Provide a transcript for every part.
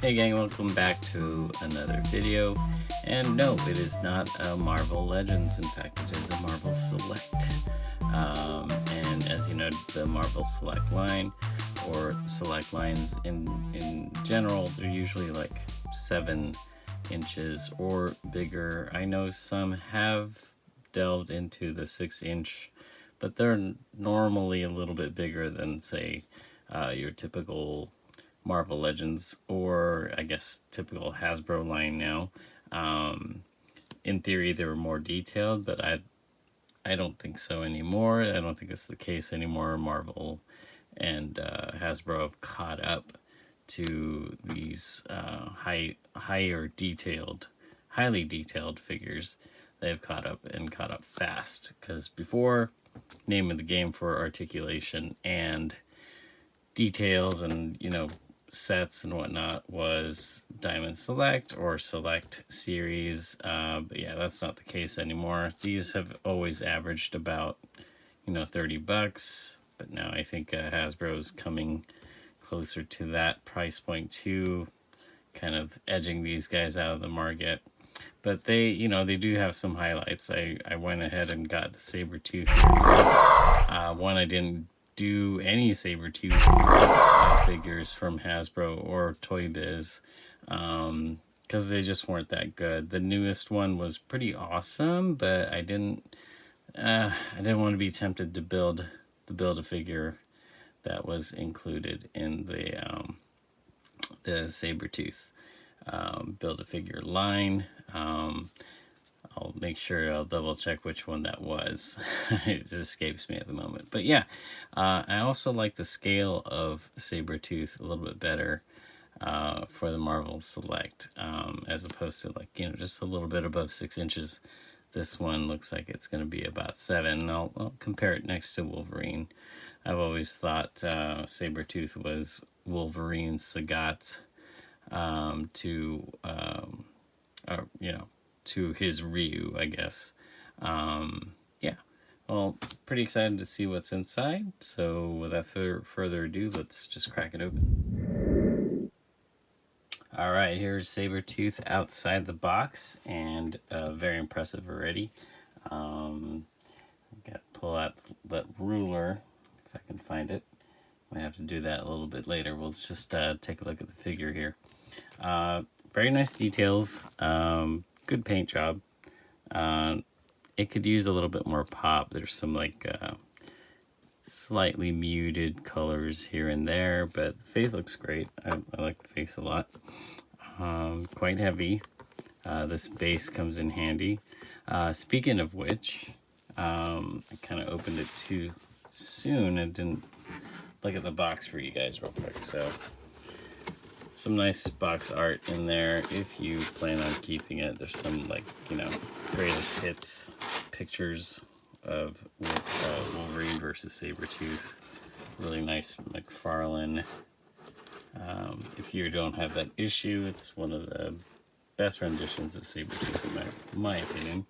Hey gang, welcome back to another video. And no, it is not a Marvel Legends, in fact it is a Marvel Select. And as you know, the Marvel Select line, or Select lines in general, they're usually like 7 inches or bigger. I know some have delved into the 6-inch, but they're normally a little bit bigger than, say, your typical Marvel Legends, or I guess typical Hasbro line now. In theory, they were more detailed, but I don't think so anymore. I don't think it's the case anymore. Marvel and Hasbro have caught up to these highly detailed figures. They've caught up fast, because before, name of the game for articulation and details and, you know, sets and whatnot was Diamond Select or Select Series, but yeah, that's not the case anymore. These have always averaged about, you know, $30, but now I think Hasbro's coming closer to that price point too, kind of edging these guys out of the market. But they, you know, they do have some highlights. I went ahead and got the Sabretooth figures. One, I didn't do any Sabretooth figures from Hasbro or Toy Biz, because they just weren't that good. The newest one was pretty awesome, but I didn't want to be tempted to build a figure that was included in the Sabretooth Build-A-Figure line. I'll make sure I'll double check which one that was. It escapes me at the moment. But yeah, I also like the scale of Sabretooth a little bit better for the Marvel Select, as opposed to, like, you know, just a little bit above 6 inches. This one looks like it's going to be about 7. I'll compare it next to Wolverine. I've always thought Sabretooth was Wolverine's Sagat to his Ryu, I guess. Yeah, well, pretty excited to see what's inside. So without further ado, let's just crack it open. All right, here's Sabretooth outside the box, and very impressive already. Got to pull out that ruler if I can find it. Might have to do that a little bit later. We'll just take a look at the figure here. Very nice details. Good paint job. It could use a little bit more pop. There's some like slightly muted colors here and there, but the face looks great. I like the face a lot. Quite heavy. This base comes in handy. Speaking of which, I kind of opened it too soon and didn't look at the box for you guys real quick. So some nice box art in there if you plan on keeping it. There's some, like, you know, greatest hits pictures of Wolverine versus Sabretooth. Really nice McFarlane. If you don't have that issue, it's one of the best renditions of Sabretooth in my opinion.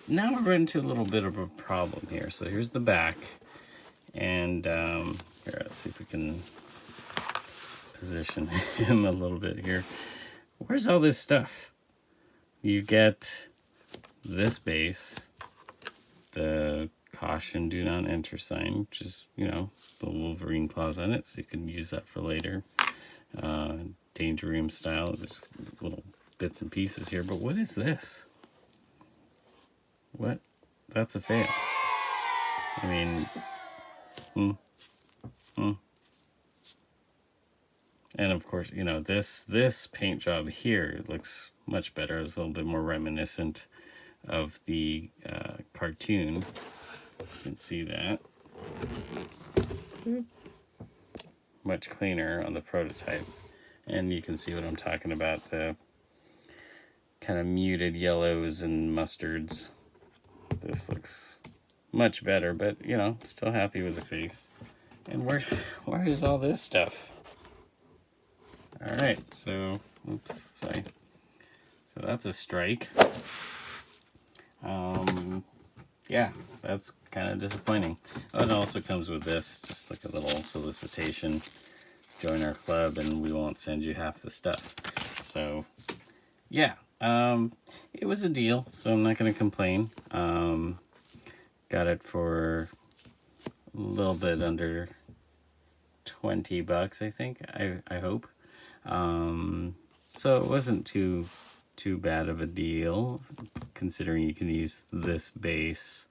Now we're into a little bit of a problem here. So here's the back, and here, let's see if we can position him a little bit here. Where's all this stuff? You get this base, the caution do not enter sign, which is, you know, the Wolverine claws on it, so you can use that for later. Dangerium style, there's little bits and pieces here, but what is this? What? That's a fail. I mean, And of course, you know, this paint job here looks much better. It's a little bit more reminiscent of the cartoon. You can see that. Much cleaner on the prototype. And you can see what I'm talking about, the kind of muted yellows and mustards. This looks much better, but, you know, still happy with the face. And where is all this stuff? All right, so, oops, sorry. So that's a strike. Yeah, that's kind of disappointing. Oh, it also comes with this, just like a little solicitation. join our club and we won't send you half the stuff. So yeah, it was a deal, so I'm not going to complain. Got it for a little bit under $20, I think. I hope. So it wasn't too bad of a deal, considering you can use this base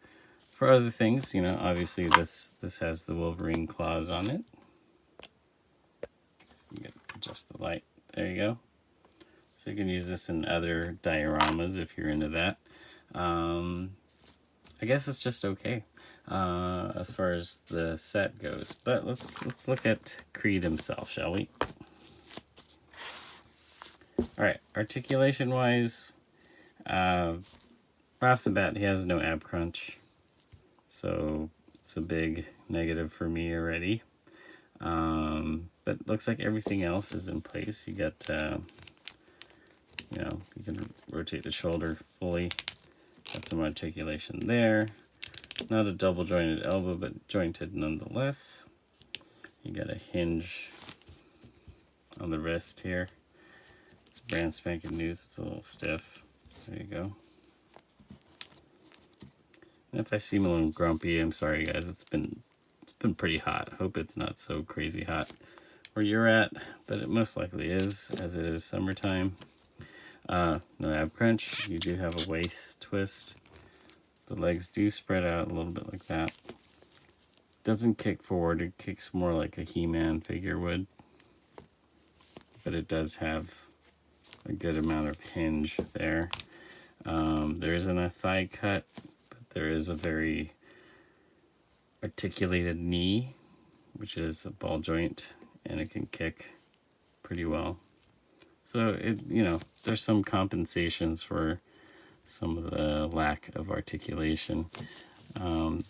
for other things. You know, obviously this has the Wolverine claws on it. You can adjust the light. There you go. So you can use this in other dioramas if you're into that. I guess it's just okay as far as the set goes. But let's look at Creed himself, shall we? All right, articulation wise, right off the bat, he has no ab crunch, so it's a big negative for me already. But looks like everything else is in place. You got, you know, you can rotate the shoulder fully. Got some articulation there. Not a double jointed elbow, but jointed nonetheless. You got a hinge on the wrist here. It's brand spanking new. It's a little stiff. There you go. And if I seem a little grumpy, I'm sorry, guys. It's been pretty hot. Hope it's not so crazy hot where you're at, but it most likely is, as it is summertime. No ab crunch. You do have a waist twist. The legs do spread out a little bit like that. Doesn't kick forward. It kicks more like a He-Man figure would, but it does have a good amount of hinge there. There isn't a thigh cut, but there is a very articulated knee, which is a ball joint, and it can kick pretty well. So it, you know, there's some compensations for some of the lack of articulation.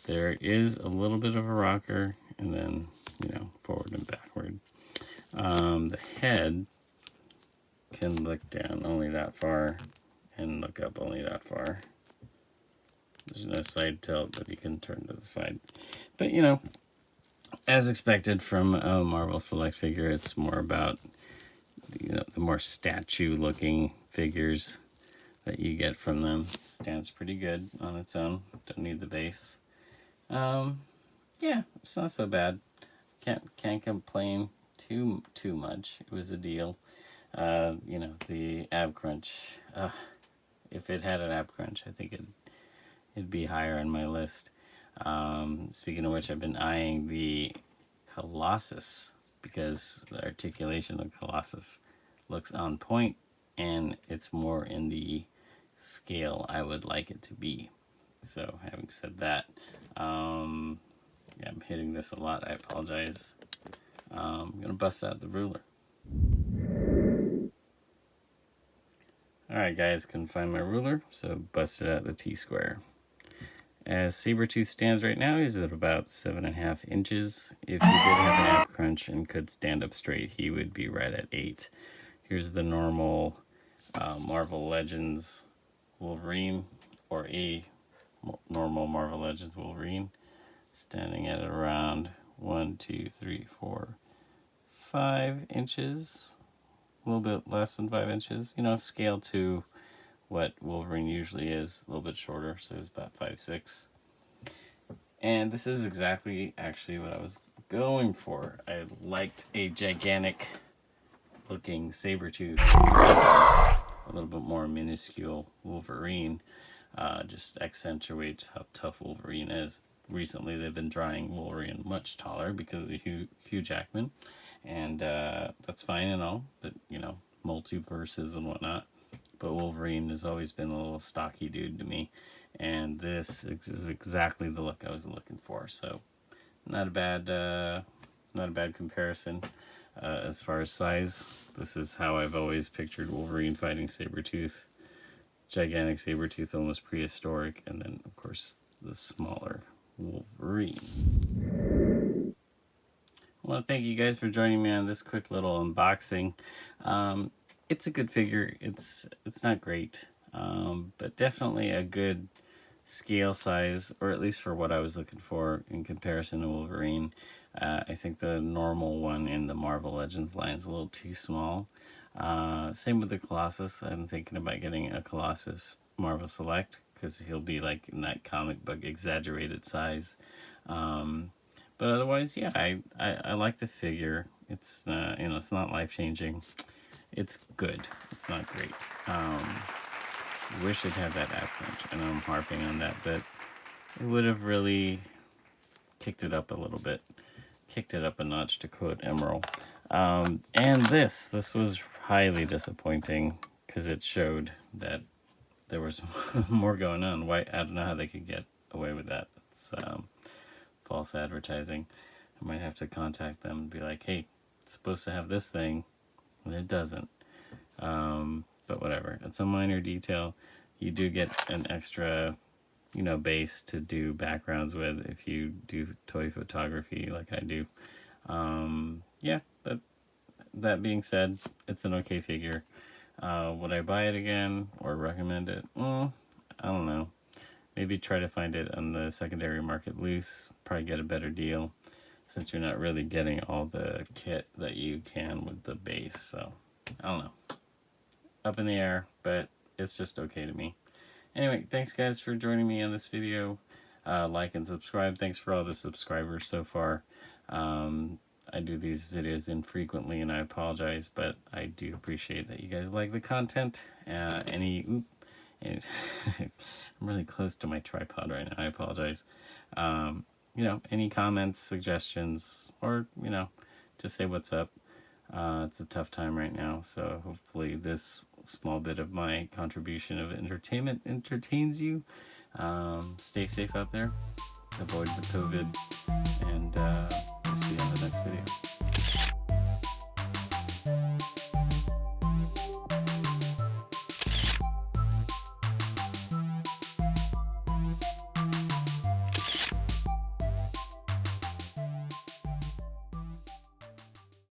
There is a little bit of a rocker, and then, you know, forward and backward. The head can look down only that far and look up only that far. There's no side tilt that you can turn to the side. But, you know, as expected from a Marvel Select figure, it's more about, you know, the more statue-looking figures that you get from them. It stands pretty good on its own. Don't need the base. Yeah, it's not so bad. Can't complain too much. It was a deal. You know, the ab crunch. If it had an ab crunch, I think it'd be higher on my list. Speaking of which, I've been eyeing the Colossus because the articulation of Colossus looks on point, and it's more in the scale I would like it to be. So having said that, yeah, I'm hitting this a lot. I apologize. I'm gonna bust out the ruler. Alright guys, couldn't find my ruler, so busted out the T-square. As Sabretooth stands right now, he's at about 7.5 inches. If he did have an ab crunch and could stand up straight, he would be right at 8. Here's the normal Marvel Legends Wolverine, or a normal Marvel Legends Wolverine, standing at around 1, 2, 3, 4, 5 inches. A little bit less than 5 inches. You know, scale to what Wolverine usually is, a little bit shorter, so it's about 5'6". And this is exactly actually what I was going for. I liked a gigantic looking Sabretooth, a little bit more minuscule Wolverine. Just accentuates how tough Wolverine is. Recently they've been drawing Wolverine much taller because of Hugh Jackman, and that's fine and all, but you know, multiverses and whatnot. But Wolverine has always been a little stocky dude to me, and this is exactly the look I was looking for. So, not a bad comparison as far as size. This is how I've always pictured Wolverine fighting Sabretooth. Gigantic Sabretooth, almost prehistoric, and then of course the smaller Wolverine. I want to thank you guys for joining me on this quick little unboxing. It's a good figure. It's not great, but definitely a good scale size, or at least for what I was looking for in comparison to Wolverine. I think the normal one in the Marvel Legends line is a little too small. Same with the Colossus. I'm thinking about getting a Colossus Marvel Select because he'll be like in that comic book exaggerated size. But otherwise, yeah, I like the figure. It's it's not life changing. It's good. It's not great. Wish it had that app crunch. I know I'm harping on that, but it would have really kicked it up a little bit. Kicked it up a notch, to quote Emerald. And this was highly disappointing because it showed that there was more going on. Why, I don't know how they could get away with that. It's false advertising. I might have to contact them and be like, hey, it's supposed to have this thing, and it doesn't. But whatever. It's a minor detail. You do get an extra, base to do backgrounds with if you do toy photography like I do. Yeah, but that being said, it's an okay figure. Would I buy it again or recommend it? I don't know. Maybe try to find it on the secondary market loose. Probably get a better deal since you're not really getting all the kit that you can with the base. So, I don't know. Up in the air, but it's just okay to me. Anyway, thanks guys for joining me on this video. Like and subscribe. Thanks for all the subscribers so far. I do these videos infrequently and I apologize, but I do appreciate that you guys like the content. I'm really close to my tripod right now. I apologize. Any comments, suggestions, or, just say what's up. It's a tough time right now, so hopefully this small bit of my contribution of entertainment entertains you. Stay safe out there. Avoid the COVID.